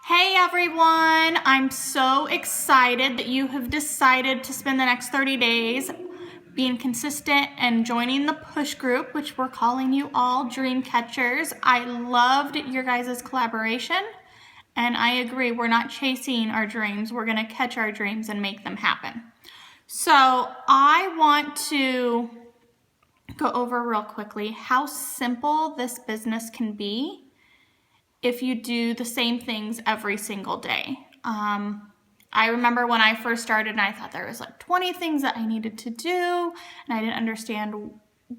Hey everyone, I'm so excited that you have decided to spend the next 30 days being consistent and joining the push group, which we're calling you all Dream Catchers. I loved your guys' collaboration, and I agree, we're not chasing our dreams, we're gonna catch our dreams and make them happen. So I want to go over real quickly how simple this business can be if you do the same things every single day. I remember when I first started and I thought there was like 20 things that I needed to do and I didn't understand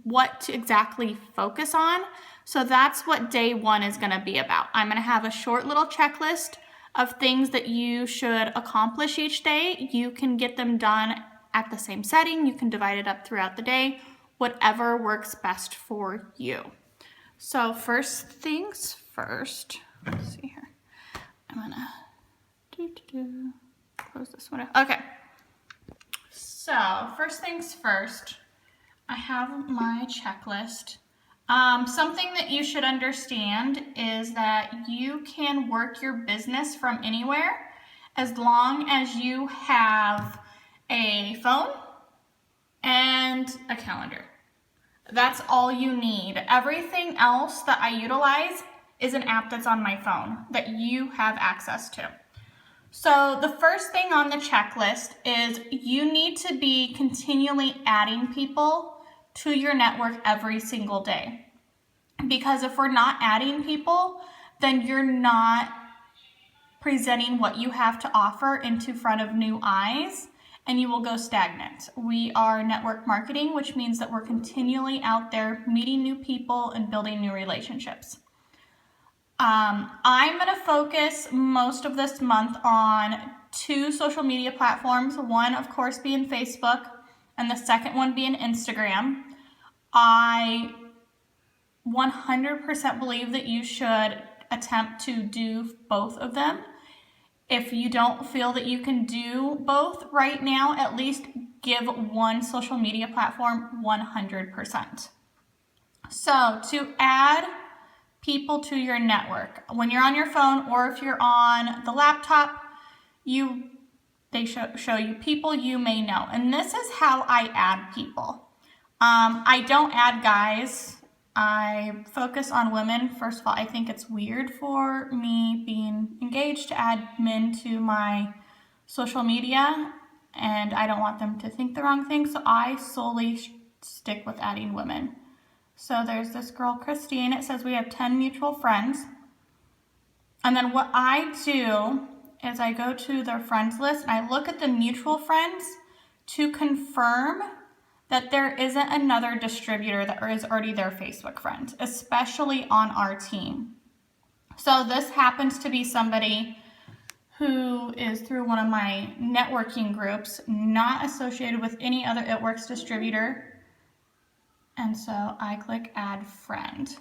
what to exactly focus on. So that's what day one is gonna be about. I'm gonna have a short little checklist of things that you should accomplish each day. You can get them done at the same setting. You can divide it up throughout the day, whatever works best for you. So first things first, let's see here. I'm gonna close this one out. Okay, so first things first, I have my checklist. Something that you should understand is that you can work your business from anywhere as long as you have a phone and a calendar. That's all you need. Everything else that I utilize is an app that's on my phone that you have access to. So the first thing on the checklist is you need to be continually adding people to your network every single day. Because if we're not adding people, then you're not presenting what you have to offer into front of new eyes, and you will go stagnant. We are network marketing, which means that we're continually out there meeting new people and building new relationships. I'm gonna focus most of this month on 2 social media platforms, one of course being Facebook, and the second one being Instagram. I 100% believe that you should attempt to do both of them. If you don't feel that you can do both right now, at least give one social media platform 100%. So to add people to your network, when you're on your phone or if you're on the laptop, they show you people you may know. And this is how I add people. I don't add guys. I focus on women. First of all, I think it's weird for me being engaged to add men to my social media, and I don't want them to think the wrong thing, so I solely stick with adding women. So there's this girl, Christine. It says we have 10 mutual friends. And then what I do is I go to their friends list and I look at the mutual friends to confirm that there isn't another distributor that is already their Facebook friend, especially on our team. So this happens to be somebody who is through one of my networking groups, not associated with any other It Works distributor. And so I click add friend.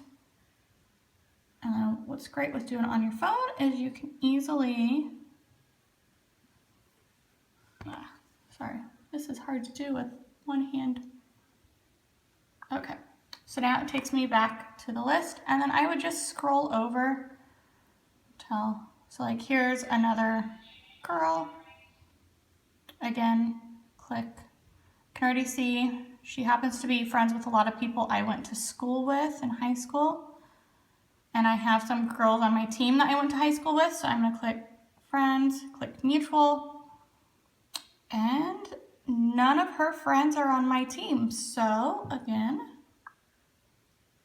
And what's great with doing it on your phone is you can easily, sorry, this is hard to do with one hand. Okay, so now it takes me back to the list, and then I would just scroll over till, so like here's another girl. Again, click. Can already see she happens to be friends with a lot of people I went to school with in high school. And I have some girls on my team that I went to high school with, so I'm gonna click friends, click mutual, and none of her friends are on my team. So again,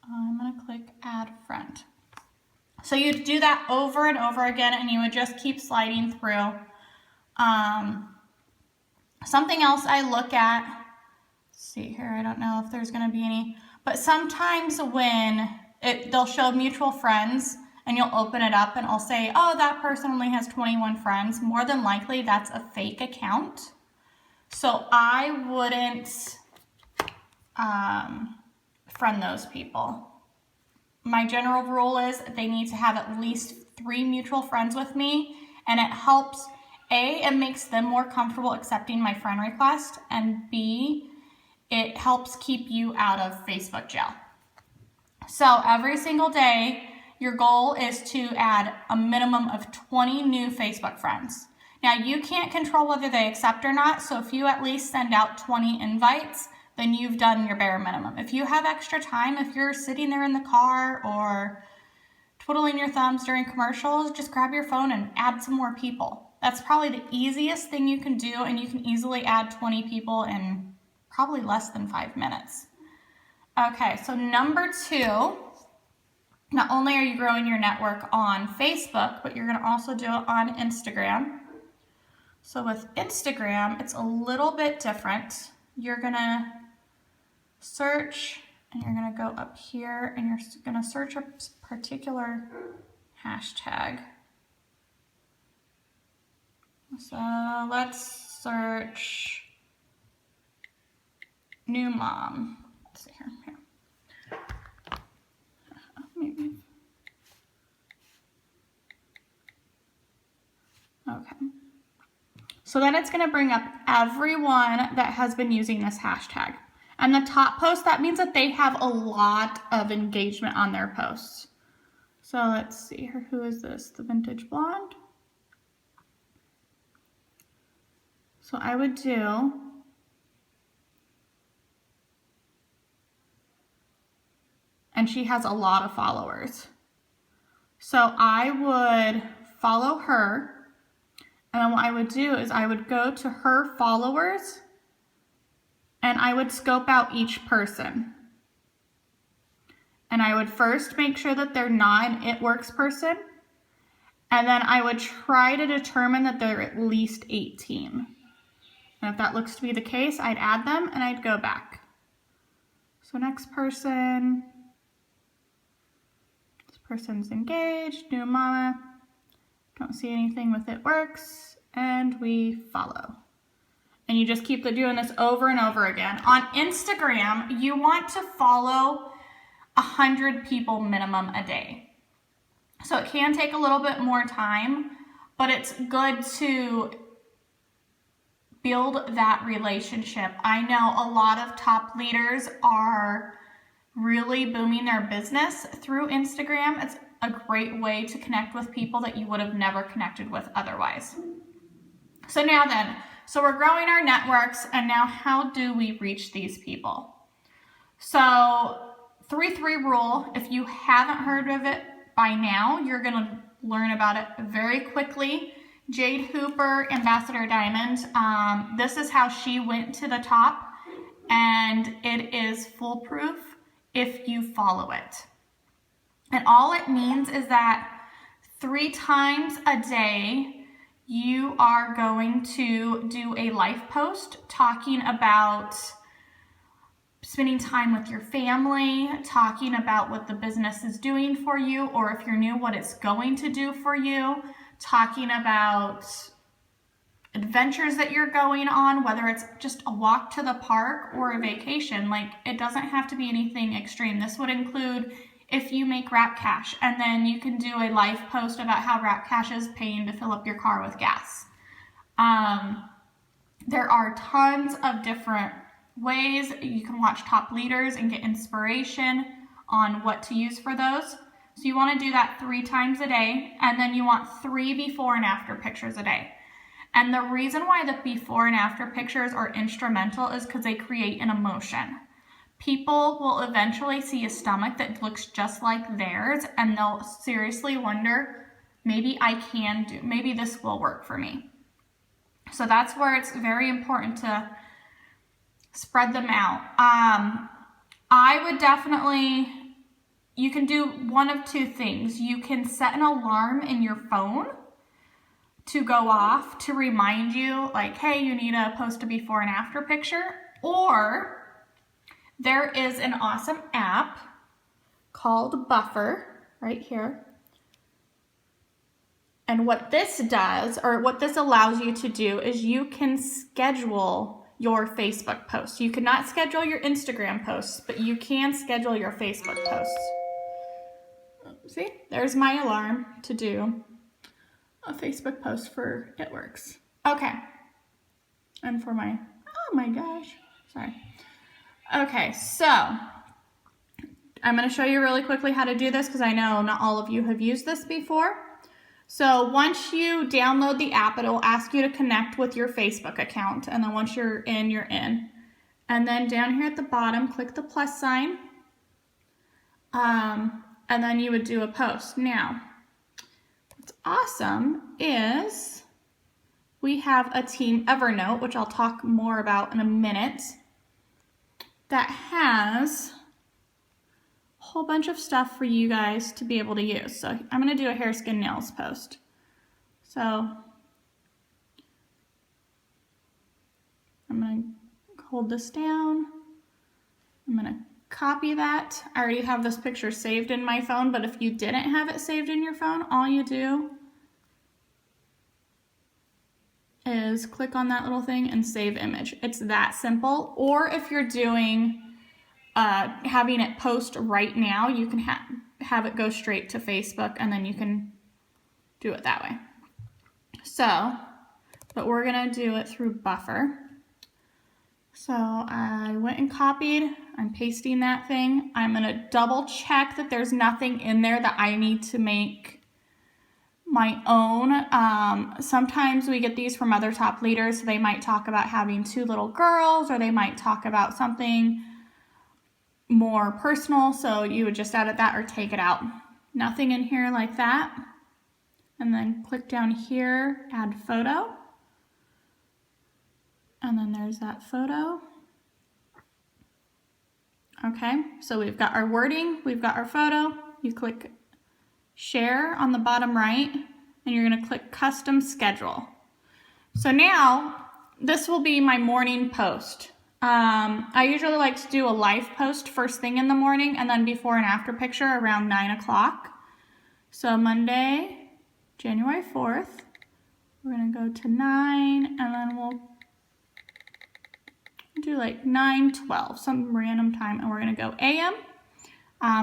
I'm gonna click add friend. So you do that over and over again, and you would just keep sliding through. Something else I look at, let's see here, I don't know if there's gonna be any, but sometimes when they'll show mutual friends and you'll open it up and I'll say, oh, that person only has 21 friends. More than likely that's a fake account. So I wouldn't friend those people. My general rule is they need to have at least 3 mutual friends with me, and it helps, A, it makes them more comfortable accepting my friend request, and B, it helps keep you out of Facebook jail. So every single day your goal is to add a minimum of 20 new Facebook friends. Now, you can't control whether they accept or not, so if you at least send out 20 invites, then you've done your bare minimum. If you have extra time, if you're sitting there in the car or twiddling your thumbs during commercials, just grab your phone and add some more people. That's probably the easiest thing you can do, and you can easily add 20 people in probably less than 5 minutes. Okay, so number 2, not only are you growing your network on Facebook, but you're going to also do it on Instagram. So with Instagram, it's a little bit different. You're going to search, and you're going to go up here, and you're going to search a particular hashtag. So let's search new mom. Let's see here. Maybe. Okay. So then it's going to bring up everyone that has been using this hashtag. And the top post, that means that they have a lot of engagement on their posts. So let's see here. Who is this? The Vintage Blonde. So I would do and she has a lot of followers. So I would follow her, and then what I would do is I would go to her followers and I would scope out each person. And I would first make sure that they're not an It Works person, and then I would try to determine that they're at least 18. And if that looks to be the case, I'd add them and I'd go back. So next person. Person's engaged, new mama, don't see anything with It Works, and we follow. And you just keep doing this over and over again. On Instagram, you want to follow 100 people minimum a day. So it can take a little bit more time, but it's good to build that relationship. I know a lot of top leaders are really booming their business through Instagram. It's a great way to connect with people that you would have never connected with otherwise. So now then, so we're growing our networks, and now how do we reach these people? So 3-3 rule, if you haven't heard of it by now, you're gonna learn about it very quickly. Jade Hooper, Ambassador Diamond, this is how she went to the top, and it is foolproof if you follow it. And all it means is that 3 times a day, you are going to do a life post talking about spending time with your family, talking about what the business is doing for you, or if you're new, what it's going to do for you, talking about adventures that you're going on, whether it's just a walk to the park or a vacation. Like, it doesn't have to be anything extreme. This would include if you make Rap Cash, and then you can do a live post about how Rap Cash is paying to fill up your car with gas. There are tons of different ways you can watch top leaders and get inspiration on what to use for those. So you want to do that 3 times a day, and then you want 3 before and after pictures a day. And the reason why the before and after pictures are instrumental is because they create an emotion. People will eventually see a stomach that looks just like theirs, and they'll seriously wonder, maybe maybe this will work for me. So that's where it's very important to spread them out. I would definitely, you can do one of 2 things. You can set an alarm in your phone to go off to remind you, like, hey, you need to post a before and after picture. Or there is an awesome app called Buffer right here. And what this does, or what this allows you to do, is you can schedule your Facebook posts. You cannot schedule your Instagram posts, but you can schedule your Facebook posts. See, there's my alarm to do a Facebook post for It Works. Okay. And for my, oh my gosh, sorry. Okay, so I'm going to show you really quickly how to do this because I know not all of you have used this before. So once you download the app, it'll ask you to connect with your Facebook account. And then once you're in, you're in. And then down here at the bottom, click the plus sign. And then you would do a post. Now, what's awesome is we have a team Evernote, which I'll talk more about in a minute, that has a whole bunch of stuff for you guys to be able to use. So I'm going to do a hair, skin, nails post. So I'm going to hold this down. I'm going to copy that. I already have this picture saved in my phone, but if you didn't have it saved in your phone, all you do is click on that little thing and save image. It's that simple. Or if you're doing having it post right now, you can have it go straight to Facebook, and then you can do it that way. So, but we're gonna do it through Buffer. So I went and copied, I'm pasting that thing. I'm gonna double check that there's nothing in there that I need to make my own. Sometimes we get these from other top leaders, so they might talk about having 2 little girls, or they might talk about something more personal, so you would just edit that or take it out. Nothing in here like that. And then click down here, add photo. And then there's that photo. Okay, so we've got our wording, we've got our photo. You click share on the bottom right, and you're gonna click custom schedule. So now, this will be my morning post. I usually like to do a live post first thing in the morning, and then before and after picture around 9 o'clock. So Monday, January 4th, we're gonna go to 9, and then we'll do like 9:12, some random time, and we're gonna go AM.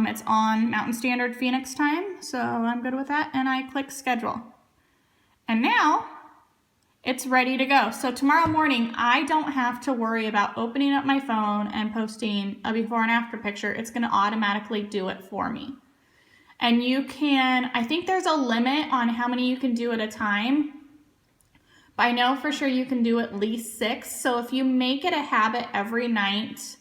It's on Mountain Standard Phoenix time, so I'm good with that, and I click schedule. And now, it's ready to go. So tomorrow morning, I don't have to worry about opening up my phone and posting a before and after picture. It's gonna automatically do it for me. And you can, I think there's a limit on how many you can do at a time, but I know for sure you can do at least 6. So if you make it a habit every night,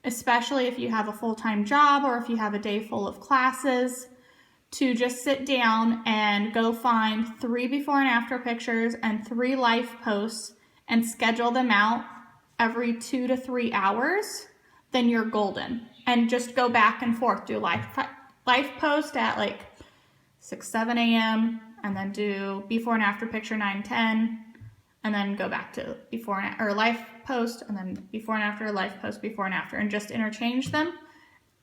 especially if you have a full-time job or if you have a day full of classes, to just sit down and go find 3 before and after pictures and 3 life posts and schedule them out every 2 to 3 hours, then you're golden. And just go back and forth, do life post at like 6, 7 a.m. and then do before and after picture 9, 10, and then go back to before and or life post, and then before and after, life post, before and after, and just interchange them.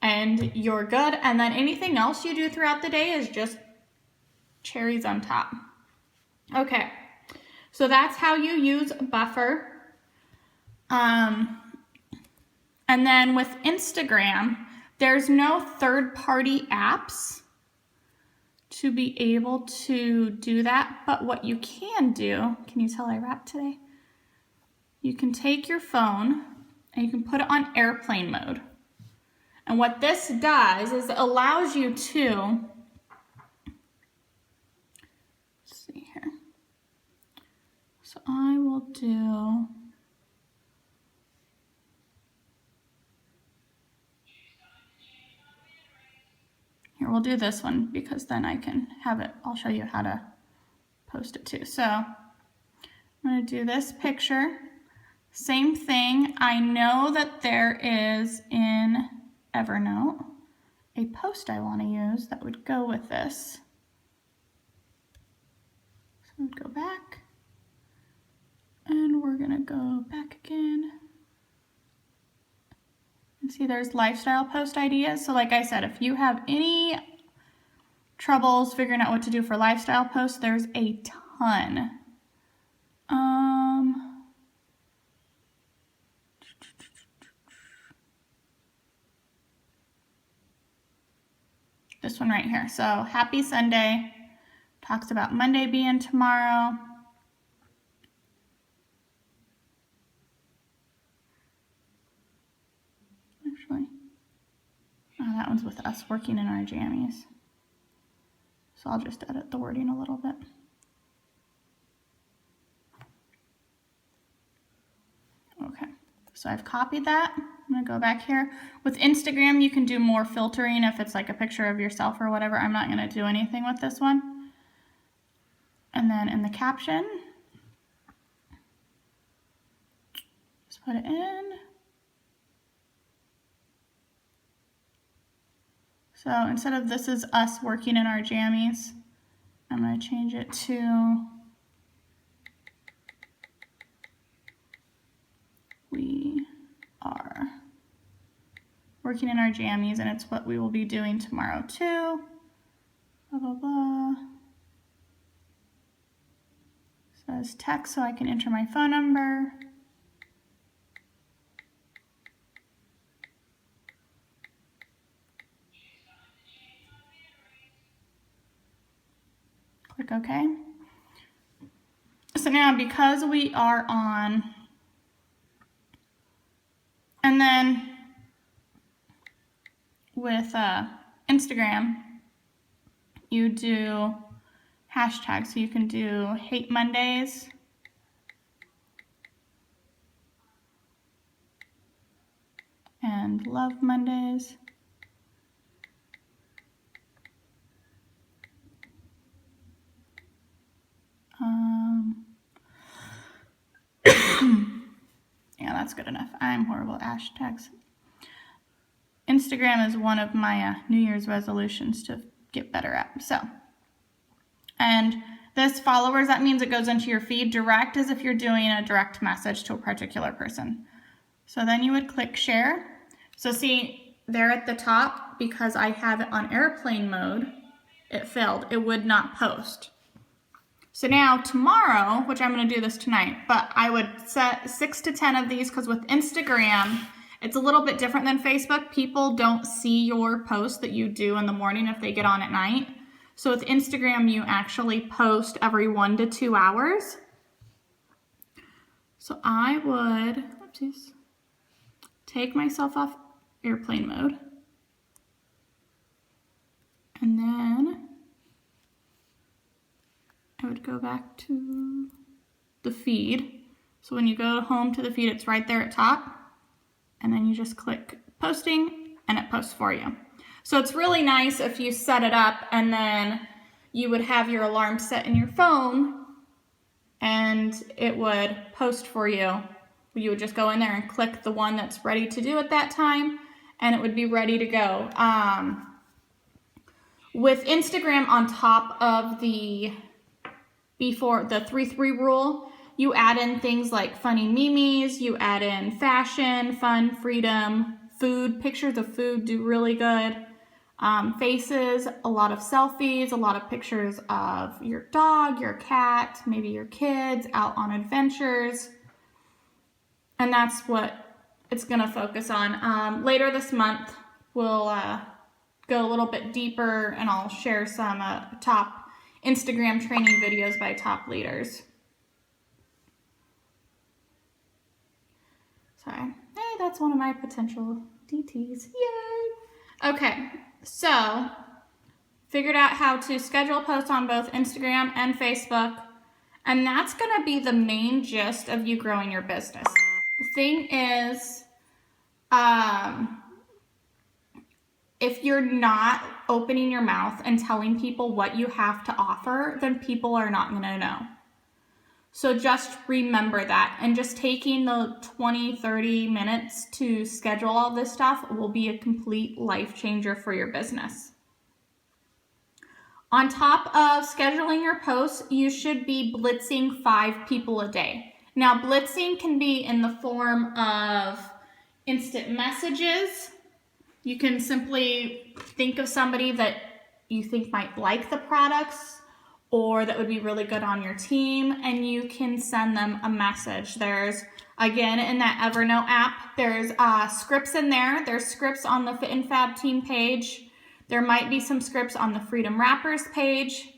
And you're good. And then anything else you do throughout the day is just cherries on top. Okay, so that's how you use Buffer. And then with Instagram, there's no third-party apps to be able to do that. But what you can do, can you tell I rapped today? You can take your phone and you can put it on airplane mode. And what this does is it allows you to, let's see here. So I will do, here we'll do this one because then I can have it, I'll show you how to post it too. So I'm gonna do this picture. Same thing, I know that there is in Evernote a post I want to use that would go with this. So I would go back, and we're gonna go back again. And see there's lifestyle post ideas. So like I said, if you have any troubles figuring out what to do for lifestyle posts, there's a ton. This one right here. So happy Sunday, talks about Monday being tomorrow. Actually, Oh, that one's with us working in our jammies. So I'll just edit the wording a little bit. Okay, so I've copied that. I'm gonna go back here. With Instagram, you can do more filtering if it's like a picture of yourself or whatever. I'm not gonna do anything with this one. And then in the caption, just put it in. So instead of "this is us working in our jammies," I'm going to change it to "we are working in our jammies, and it's what we will be doing tomorrow too." Blah, blah, blah. Says text, so I can enter my phone number. Click OK. So now, because we are on, and then with Instagram, you do hashtags. So you can do Hate Mondays, and Love Mondays. Yeah, that's good enough. I'm horrible at hashtags. Instagram is one of my New Year's resolutions to get better at. So, and this followers, that means it goes into your feed. Direct is if you're doing a direct message to a particular person. So then you would click share. So see there at the top, because I have it on airplane mode, it failed. It would not post. So now tomorrow, which I'm going to do this tonight, but I would set 6 to 10 of these, because with Instagram, it's a little bit different than Facebook. People don't see your post that you do in the morning if they get on at night. So with Instagram, you actually post every 1 to 2 hours. So I would, oopsies, take myself off airplane mode. And then I would go back to the feed. So when you go home to the feed, it's right there at top. And then you just click posting and it posts for you. So it's really nice if you set it up and then you would have your alarm set in your phone and it would post for you. You would just go in there and click the one that's ready to do at that time and it would be ready to go. With Instagram, on top of the before the 3-3 rule, you add in things like funny memes, you add in fashion, fun, freedom, food. Pictures of food do really good. Faces, a lot of selfies, a lot of pictures of your dog, your cat, maybe your kids out on adventures. And that's what it's going to focus on. Later this month, we'll go a little bit deeper and I'll share some top Instagram training videos by top leaders. Sorry. Hey, that's one of my potential DTs. Yay! Okay, so figured out how to schedule posts on both Instagram and Facebook, and that's going to be the main gist of you growing your business. The thing is, if you're not opening your mouth and telling people what you have to offer, then people are not going to know. So just remember that, and just taking the 20-30 minutes to schedule all this stuff will be a complete life changer for your business. On top of scheduling your posts, you should be blitzing 5 people a day. Now, blitzing can be in the form of instant messages. You can simply think of somebody that you think might like the products or that would be really good on your team, and you can send them a message. There's, again, in that Evernote app, there's scripts in there. There's scripts on the Fit and Fab team page. There might be some scripts on the Freedom Wrappers page.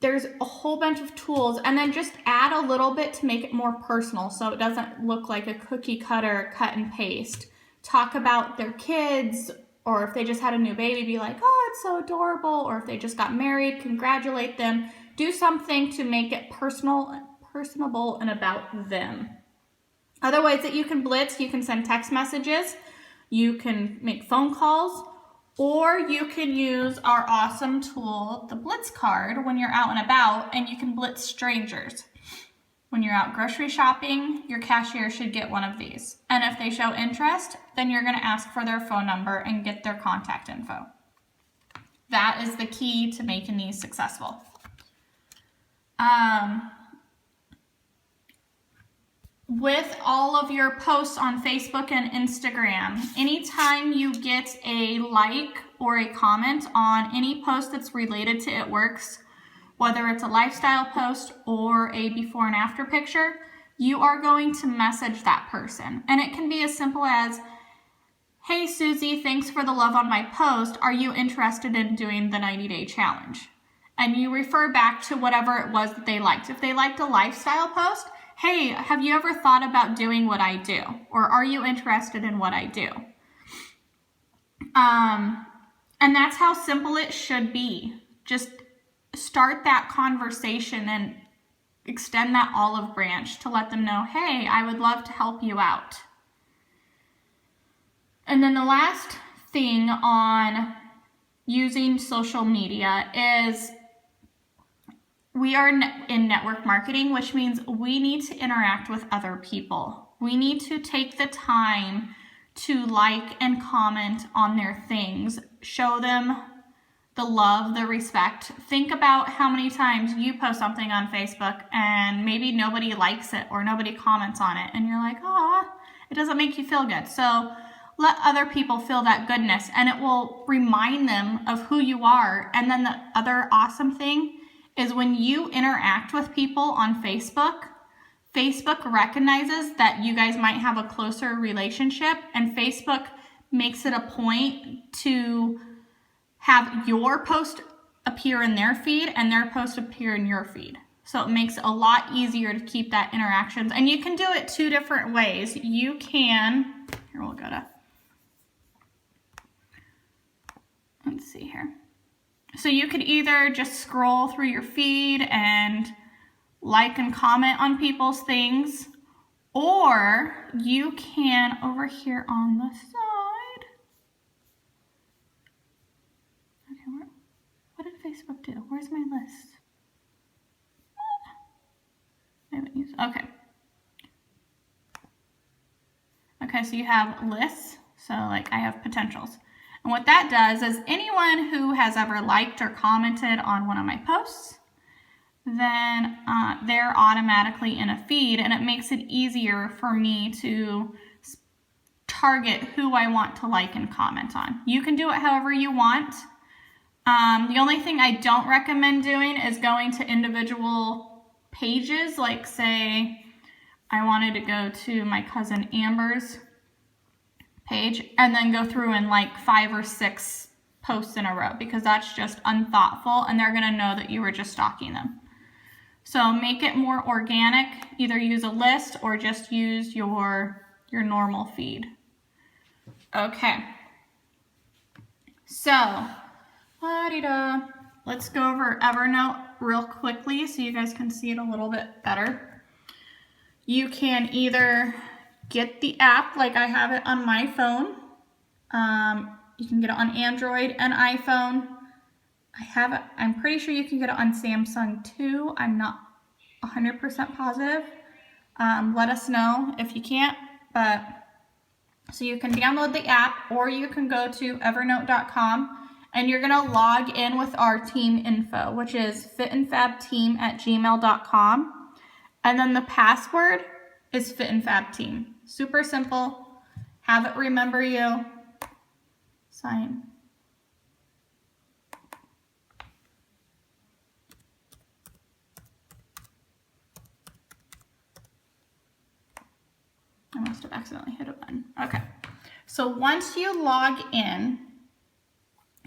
There's a whole bunch of tools, and then just add a little bit to make it more personal so it doesn't look like a cookie cutter cut and paste. Talk about their kids, or if they just had a new baby, be like, oh, it's so adorable. Or if they just got married, congratulate them. Do something to make it personable and about them. Other ways that you can blitz, you can send text messages, you can make phone calls, or you can use our awesome tool, the Blitz card, when you're out and about, and you can blitz strangers. When you're out grocery shopping, your cashier should get one of these. And if they show interest, then you're gonna ask for their phone number and get their contact info. That is the key to making these successful. With all of your posts on Facebook and Instagram, anytime you get a like or a comment on any post that's related to It Works, whether it's a lifestyle post or a before and after picture, you are going to message that person. And it can be as simple as, hey Susie, thanks for the love on my post. Are you interested in doing the 90-day challenge? And you refer back to whatever it was that they liked. If they liked a lifestyle post, hey, have you ever thought about doing what I do? Or are you interested in what I do? And that's how simple it should be. Just start that conversation and extend that olive branch to let them know, hey, I would love to help you out. And then the last thing on using social media is we are in network marketing, which means we need to interact with other people. We need to take the time to like and comment on their things, show them the love, the respect. Think about how many times you post something on Facebook and maybe nobody likes it or nobody comments on it, and you're like, oh, it doesn't make you feel good. So let other people feel that goodness, and it will remind them of who you are. And then the other awesome thing is when you interact with people on Facebook, Facebook recognizes that you guys might have a closer relationship, and Facebook makes it a point to have your post appear in their feed and their post appear in your feed. So it makes it a lot easier to keep that interactions. And you can do it two different ways. You can, here we'll go to, let's see here. So you could either just scroll through your feed and like and comment on people's things, or you can over here on the side. Okay, what did Facebook do? Where's my list? I haven't used, okay. Okay, so you have lists. So like I have potentials. And what that does is anyone who has ever liked or commented on one of my posts, then they're automatically in a feed, and it makes it easier for me to target who I want to like and comment on. You can do it however you want. The only thing I don't recommend doing is going to individual pages, like say I wanted to go to my cousin Amber's page and then go through and like 5 or 6 posts in a row, because that's just unthoughtful and they're gonna know that you were just stalking them. So make it more organic, either use a list or just use your normal feed. Okay, so let's go over Evernote real quickly so you guys can see it a little bit better. You can either get the app like I have it on my phone. You can get it on Android and iPhone. I'm pretty sure you can get it on Samsung too. I'm not 100% positive. Let us know if you can't. But so you can download the app, or you can go to evernote.com and you're gonna log in with our team info, which is fitandfabteam@gmail.com. And then the password is fitandfabteam. Super simple. Have it remember you. Sign. I must have accidentally hit a button. Okay. So once you log in,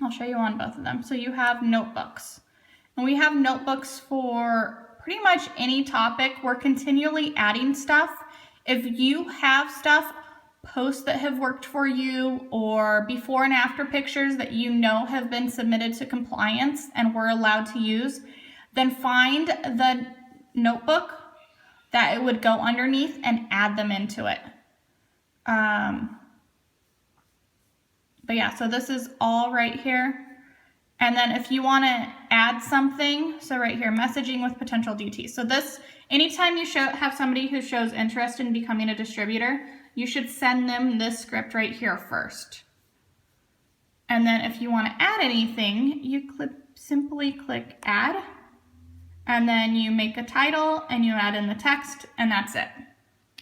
I'll show you on both of them. So you have notebooks. And we have notebooks for pretty much any topic. We're continually adding stuff. If you have stuff, posts that have worked for you or before and after pictures that you know have been submitted to compliance and we're allowed to use, then find the notebook that it would go underneath and add them into it. But yeah, so this is all right here. And then if you want to add something, so right here, messaging with potential DTs. So this, anytime you have somebody who shows interest in becoming a distributor, you should send them this script right here first. And then if you want to add anything, you simply click add, and then you make a title and you add in the text, and that's it.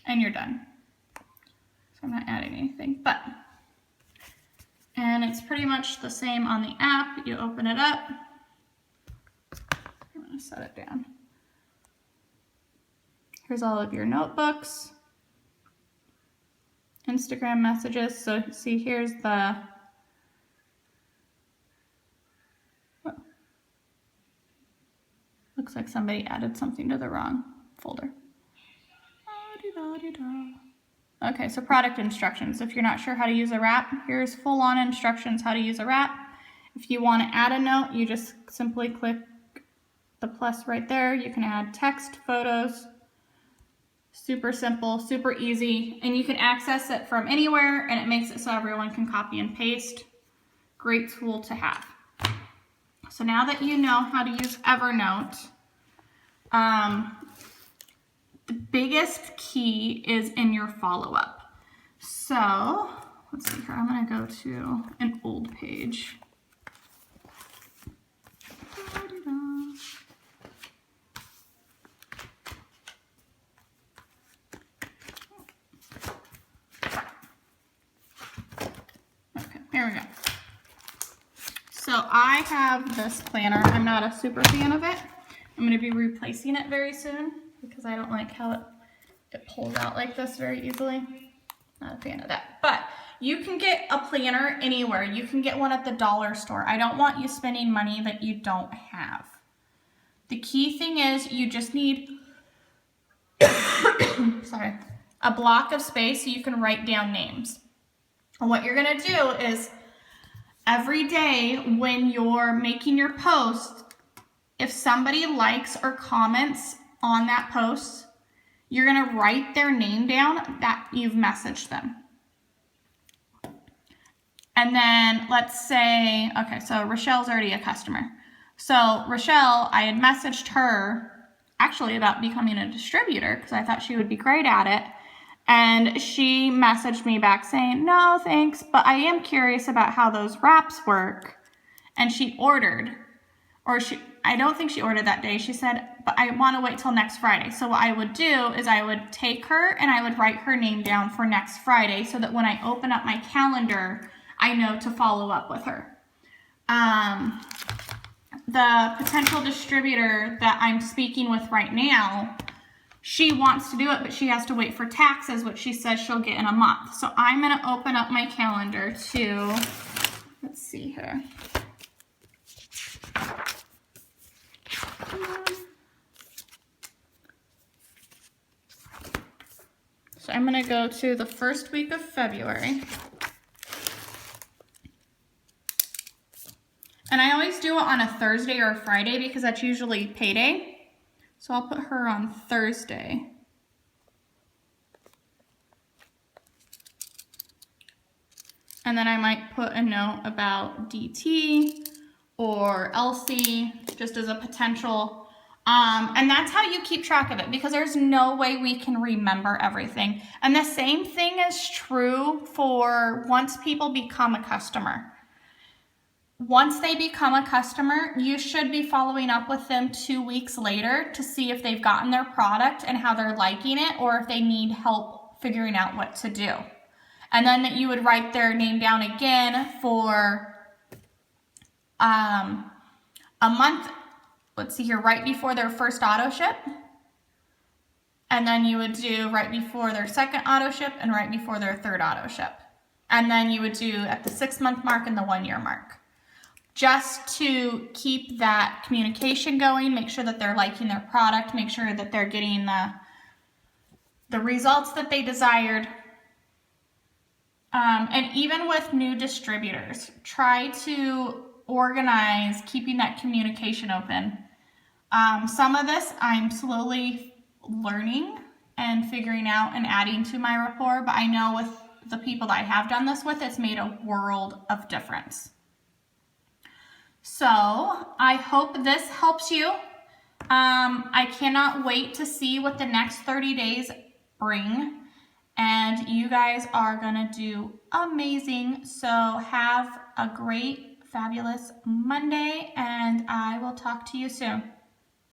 And you're done. So I'm not adding anything, and it's pretty much the same on the app. You open it up. I'm going to set it down. Here's all of your notebooks, Instagram messages. So see, here's the, oh, looks like somebody added something to the wrong folder. Okay, so product instructions. If you're not sure how to use a wrap, here's full-on instructions how to use a wrap. If you want to add a note, you just simply click the plus right there. You can add text, photos. Super simple, super easy, and you can access it from anywhere, and it makes it so everyone can copy and paste. Great tool to have. So now that you know how to use Evernote, the biggest key is in your follow-up. So let's see here, I'm gonna go to an old page. Okay, here we go. So I have this planner. I'm not a super fan of it. I'm gonna be replacing it very soon, because I don't like how it pulls out like this very easily. Not a fan of that. But you can get a planner anywhere. You can get one at the dollar store. I don't want you spending money that you don't have. The key thing is you just need sorry, a block of space so you can write down names. And what you're gonna do is every day when you're making your post, if somebody likes or comments on that post, you're gonna write their name down that you've messaged them. And then let's say, okay, so Rochelle's already a customer. So Rochelle, I had messaged her actually about becoming a distributor because I thought she would be great at it. And she messaged me back saying, no, thanks, but I am curious about how those wraps work. And she ordered, I don't think she ordered that day. She said, but I want to wait till next Friday. So what I would do is I would take her and I would write her name down for next Friday so that when I open up my calendar, I know to follow up with her. The potential distributor that I'm speaking with right now, she wants to do it, but she has to wait for taxes, which she says she'll get in a month. So I'm going to open up my calendar to, let's see here. So I'm going to go to the first week of February. And I always do it on a Thursday or a Friday because that's usually payday. So I'll put her on Thursday. And then I might put a note about DT or Elsie just as a potential. And that's how you keep track of it because there's no way we can remember everything. And the same thing is true for once people become a customer. Once they become a customer, you should be following up with them 2 weeks later to see if they've gotten their product and how they're liking it or if they need help figuring out what to do. And then that you would write their name down again for a month, let's see here, right before their first auto ship. And then you would do right before their second auto ship and right before their third auto ship. And then you would do at the 6-month mark and the 1-year mark. Just to keep that communication going, make sure that they're liking their product, make sure that they're getting the results that they desired. And even with new distributors, try to organize keeping that communication open. Some of this I'm slowly learning and figuring out and adding to my rapport, but I know with the people that I have done this with, it's made a world of difference. So I hope this helps you. I cannot wait to see what the next 30 days bring. And you guys are gonna do amazing. So have a great, fabulous Monday, and I will talk to you soon.